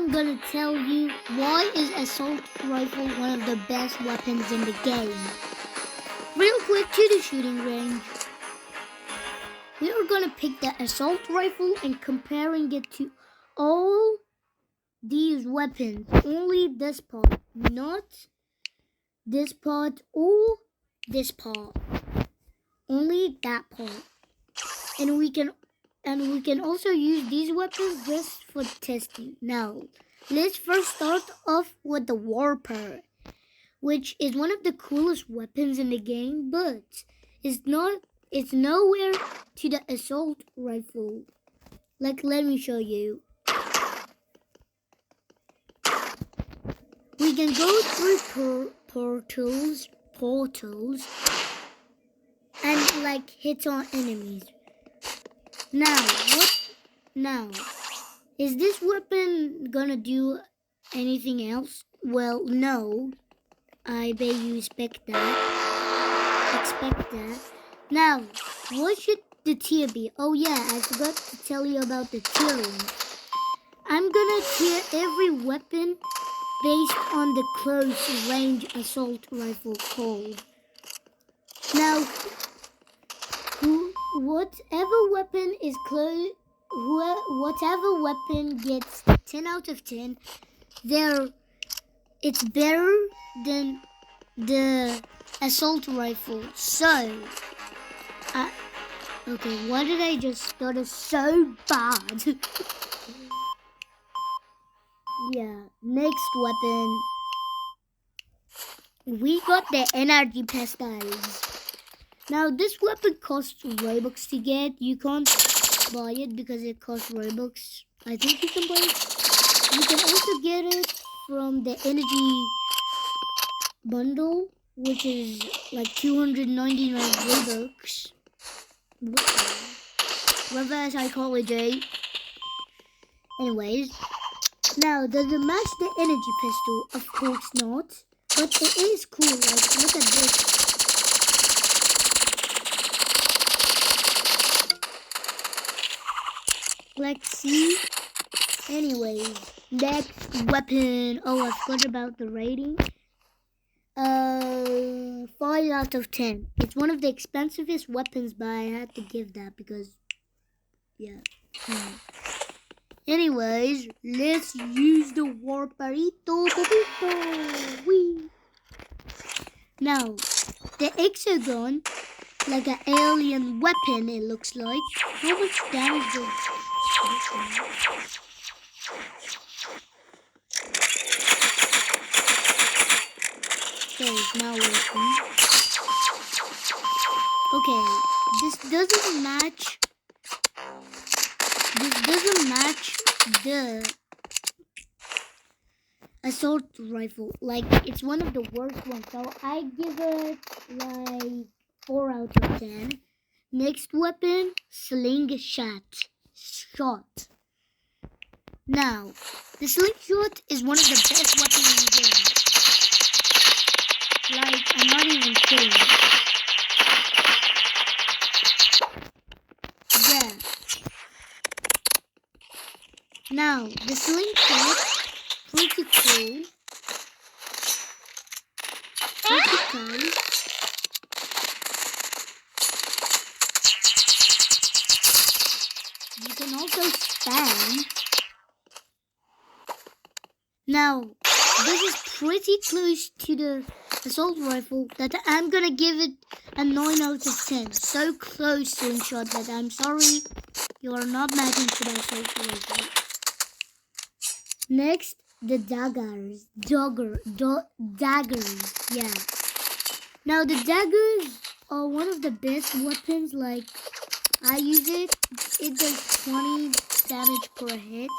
I'm gonna tell you why is assault rifle one of the best weapons in the game. Real quick to the shooting range. We are gonna pick the assault rifle and comparing it to all these weapons. Only this part, not this part or this part. Only that part. And we can also use these weapons just for testing. Now, let's first start off with the Warper, which is one of the coolest weapons in the game, but it's nowhere to the assault rifle. Like, let me show you. We can go through portals and like hit on enemies. Now, is this weapon gonna do anything else? Well, no. I bet you expect that. Now, what should the tier be? Oh yeah, I forgot to tell you about the tiering. I'm gonna tier every weapon based on the close range assault rifle called. Now, whatever weapon gets 10 out of 10, it's better than the assault rifle. So, okay, why did I just stutter so bad? Yeah, next weapon. We got the energy pistols. Now, this weapon costs Robux to get. You can't buy it because it costs Robux. I think you can buy it. You can also get it from the energy bundle, which is like 299 Robux. Reverse psychology. Anyways, now does it match the energy pistol? Of course not. But it is cool. Like, look at this. Let's see. Anyways, next weapon. Oh, I forgot about the rating. 5 out of 10. It's one of the expensivest weapons, but I had to give that because, yeah. Anyways, let's use the Warperito. Now, the Hexagon, like an alien weapon, it looks like. How much damage does okay, it's not working. Okay, this doesn't match the assault rifle. Like, it's one of the worst ones. So I give it like 4 out of 10. Next weapon, slingshot. Now, the slingshot is one of the best weapons in the game. Like, I'm not even kidding. Yeah. Now, the slingshot, pretty cool. You can also spam. Now, this is pretty close to the assault rifle that I'm gonna give it a 9 out of 10. So close, slingshot, that I'm sorry you are not matching to the assault rifle. Next, the daggers. Daggers, yeah. Now, the daggers are one of the best weapons. Like, I use it. It does 20 damage per hit.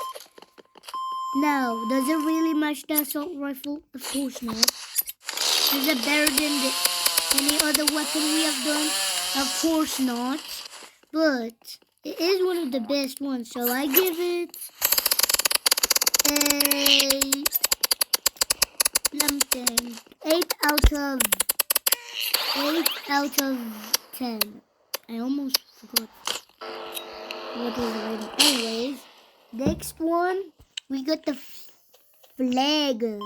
Now, does it really match the assault rifle? Of course not. Is it better than any other weapon we have done? Of course not. But it is one of the best ones, so I give it let me think. 8 out of 10. I almost forgot what was the rating. Anyways, next one, we got the flare gun.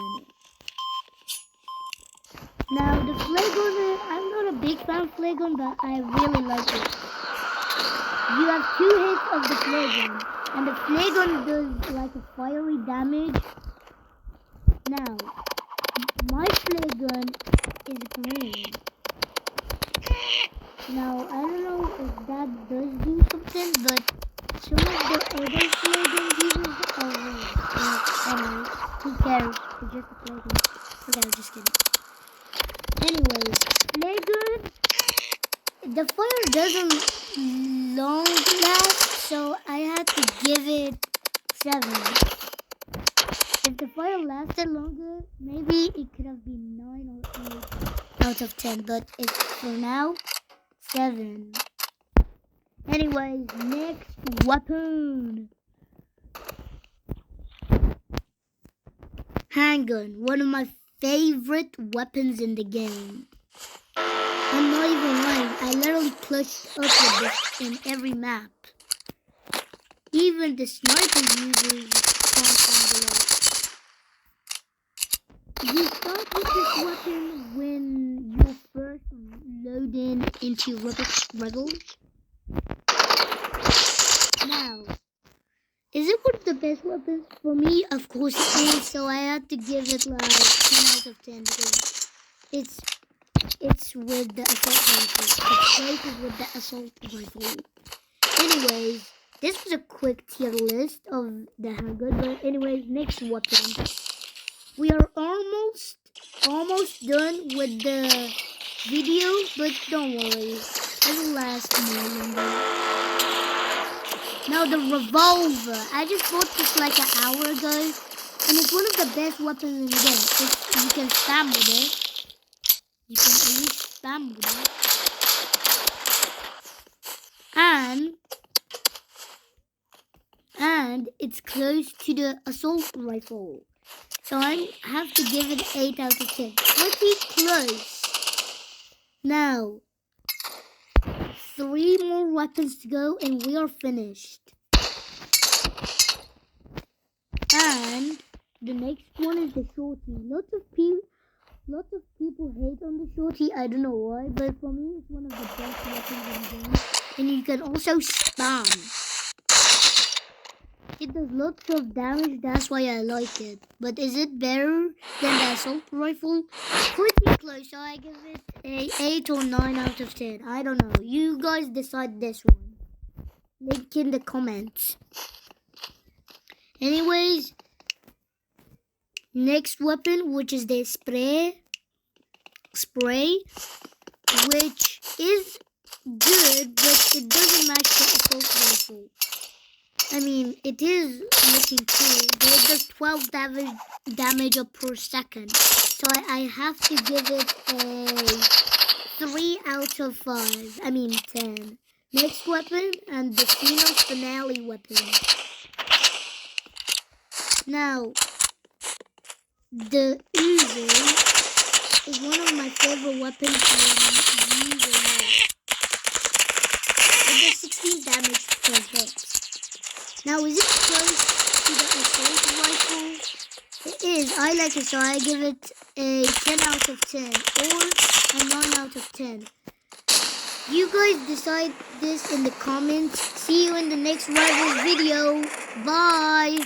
Now the flare gun, I'm not a big fan of flare gun, but I really like it. You have 2 hits of the flare gun, and the flare gun does like a fiery damage. Now, my flare gun is green. Now, I don't know if that does do something, but some of the other flare gun uses are red. Anyway, who cares? It's just a flare gun. Okay, I'm just kidding. Anyways, flare gun, the fire doesn't long last, so I had to give it 7. If the fire lasted longer, maybe it could have been 9 or 8 out of 10, but it's for now 7. Anyways, next weapon. Handgun, one of my favorite weapons in the game. I'm not even lying, I literally clutched up with this in every map. Even the sniper uses compound below. You start with this weapon when you first load into Rebels. Now, is it one of the best weapons? For me, of course it is, so I had to give it like 10 out of 10 because it's with the assault rifle. It's rated with the assault rifle. Anyways, this was a quick tier list of the handgun, but anyways, next weapon. We are almost done with the video, but don't worry, it'll last more longer. Now the revolver. I just bought this like an hour ago, and it's one of the best weapons in the game. You can spam with it. You can at least spam with it. And it's close to the assault rifle. So I have to give it 8 out of 10. Pretty close. Now, 3 more weapons to go and we are finished. And the next one is the shorty. Lots of people hate on the shorty. I don't know why, but for me it's one of the best weapons in the game. And you can also spam. It does lots of damage, that's why I like it. But is it better than the assault rifle? Pretty close, so I give it a 8 or 9 out of 10. I don't know. You guys decide this one. Link in the comments. Anyways, next weapon, which is the spray, which is good, but it doesn't match the assault rifle. I mean, it is looking cool, but it does 12 damage per second. So I have to give it a 3 out of 5. I mean 10. Next weapon, and the finale weapon. Now, the Uzi is one of my favorite weapons to use a lot. It does 16 damage per hit. Now, is it close to the assault rifle? It is. I like it, so I give it a 10 out of 10 or a 9 out of 10. You guys decide this in the comments. See you in the next rival video. Bye.